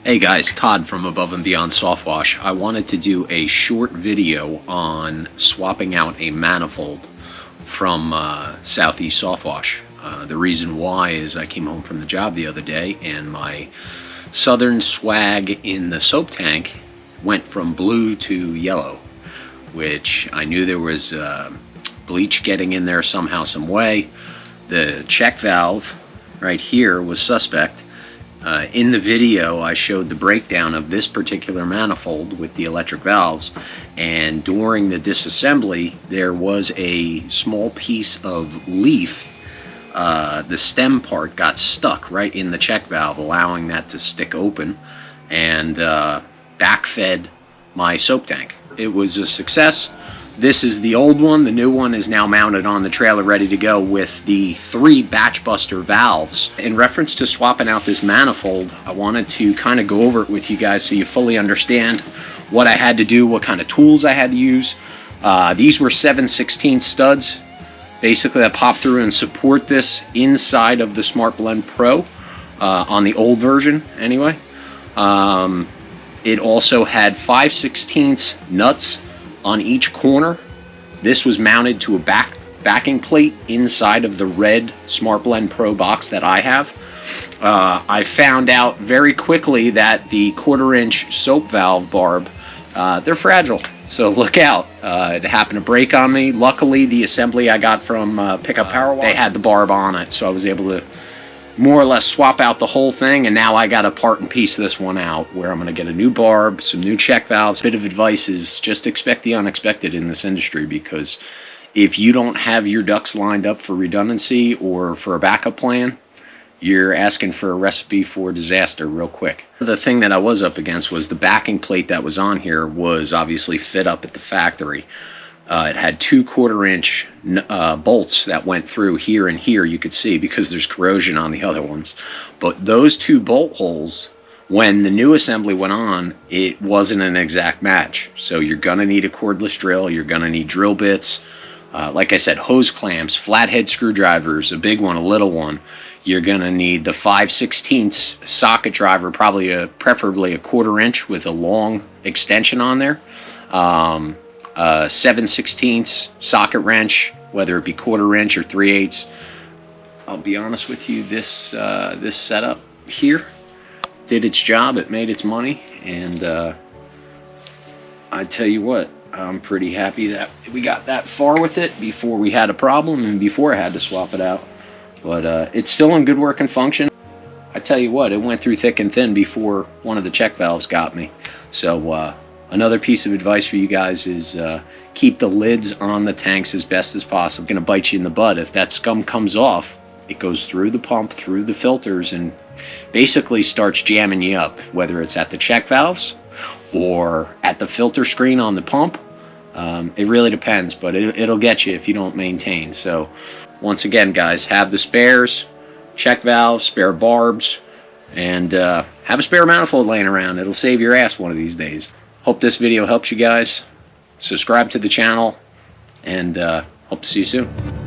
Hey guys, Todd from Above and Beyond Soft Wash. I wanted to do a short video on swapping out a manifold from Southeast Soft Wash. The reason why is I came home from the job the other day and my Southern swag in the soap tank went from blue to yellow, which I knew there was bleach getting in there somehow, some way. The check valve right here was suspect. In the video, I showed the breakdown of this particular manifold with the electric valves, and during the disassembly, there was a small piece of leaf. The stem part got stuck right in the check valve, allowing that to stick open, and backfed my soap tank. It was a success. This is the old one. The new one is now mounted on the trailer, ready to go with the 3 batch buster valves. In reference to swapping out this manifold, I wanted to kind of go over it with you guys so you fully understand what I had to do, what kind of tools I had to use. These were 7/16 studs, basically, that pop through and support this inside of the Smartblend Pro, on the old version anyway. It also had 5/16 nuts on each corner. This was mounted to a backing plate inside of the red Smartblend Pro box that I have. I found out very quickly that the 1/4-inch soap valve barb, they're fragile, so look out. It happened to break on me. Luckily, the assembly I got from Pickup Power Wash, they had the barb on it, so I was able to more or less swap out the whole thing, and now I got to part and piece this one out, where I'm going to get a new barb, some new check valves. Bit of advice is just expect the unexpected in this industry, because if you don't have your ducks lined up for redundancy or for a backup plan, you're asking for a recipe for disaster real quick. The thing that I was up against was the backing plate that was on here was obviously fit up at the factory. It had 2 1/4-inch bolts that went through here and here, you could see, because there's corrosion on the other ones. But those 2 bolt holes, when the new assembly went on, it wasn't an exact match. So you're going to need a cordless drill, you're going to need drill bits, like I said, hose clamps, flathead screwdrivers, a big one, a little one. You're going to need the 5/16 socket driver, preferably a 1/4-inch with a long extension on there. 7/16 socket wrench, whether it be 1/4-inch or 3/8. I'll be honest with you, this this setup here did its job. It made its money, and I tell you what, I'm pretty happy that we got that far with it before we had a problem and before I had to swap it out. But it's still in good working function. I tell you what, it went through thick and thin before one of the check valves got me. So another piece of advice for you guys is keep the lids on the tanks as best as possible. It's going to bite you in the butt. If that scum comes off, it goes through the pump, through the filters, and basically starts jamming you up, whether it's at the check valves or at the filter screen on the pump. It really depends, but it'll get you if you don't maintain. So once again, guys, have the spares, check valves, spare barbs, and have a spare manifold laying around. It'll save your ass one of these days. Hope this video helps you guys. Subscribe to the channel, and hope to see you soon.